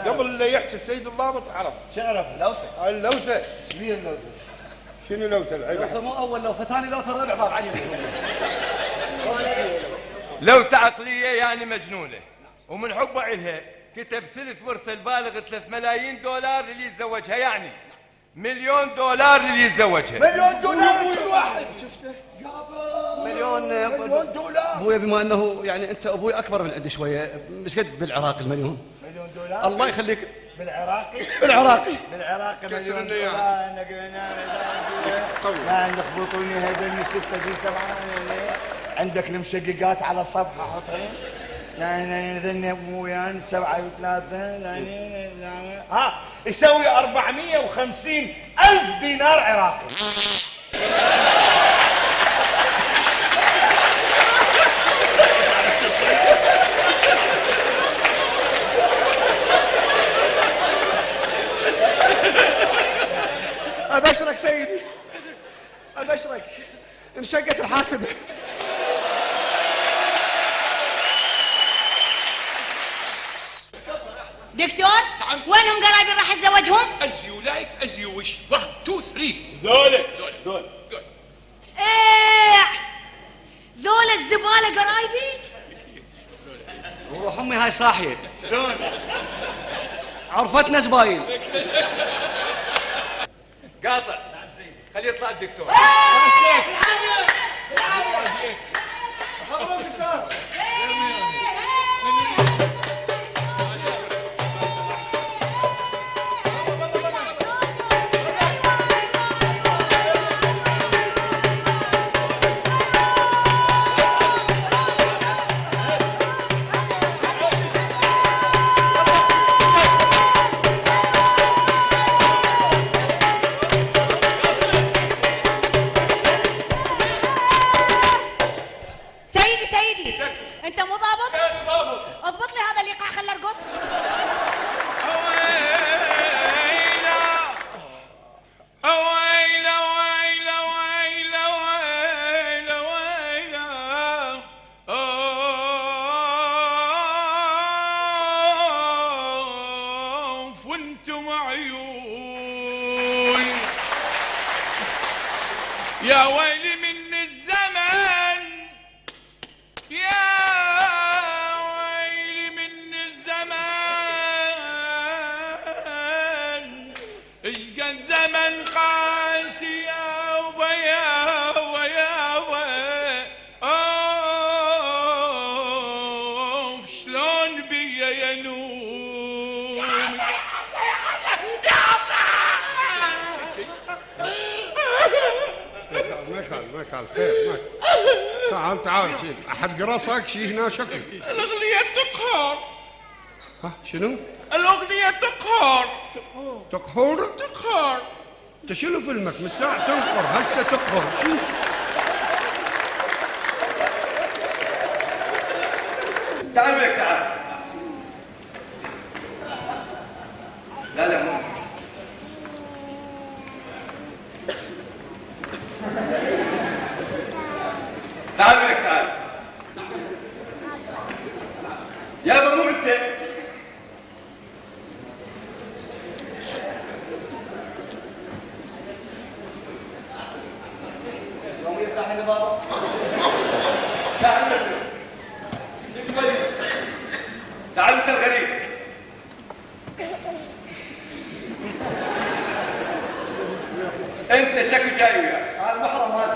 قبل لا يحكي السيد الضابط عرف. شعرف لوثة. اللوثة. ايش بيه اللوثة؟ شنو لوثة العيب؟ لوثة مو أول لوثة، ثاني لوثة، ربع باب علي. لوثة عقلية يعني مجنونة، ومن حبه إلها كتب ثلث ورث البالغ 3 ملايين دولار اللي يتزوجها، يعني $1,000,000 اللي يتزوجها. $1,000,000 كل واحد. شفته؟ يابا مليون دولار. ابويا بما انه يعني انت ابوي اكبر من عندي شويه، مش قد بالعراق $1,000,000. $1,000,000 الله يخليك. بالعراقي بالعراقي $1,000,000. لا نخبطوني هذني 6 في 7. عندك المشققات على صفحه حطين. يعني ذني ابويا 7 و3 يعني ها يسوي 450,000 دينار عراقي. ابشرك سيدي، ابشرك انشقت الحاسبه. دكتور وينهم قرايبي راح اتزوجهم؟ ازي ولايك ازي وش 1 2 3 دول ايه ذول الزباله قرايبي. وروح امي هاي صاحيه شلون؟ عرفتنا زباين. قاطع. خليه يطلع الدكتور. سيدي انت مو ضابط؟ اضبط لي هذا الايقاع خليه ارقص. وانتم عيون يا ويلي من الزمن، يا ويلي من الزمن، ايش قد زمن قاسي يا ويا شلون بيا ينوم. ما يخال خير. تعال شيل. احد قرصك شي هنا شكل. الاغنية تقهر. ها شنو؟ الاغنية تقهر. تقهر؟ انت شنو فيلمك من ساعة تنقر هسه تقهر شو؟ تعال لك تعال. لا مو تعال لك تعال. يابا مو انت. يومية صاحي نظام. تعال تعال انت الغريب. انت شكو جاي وياك. المحرم مالك.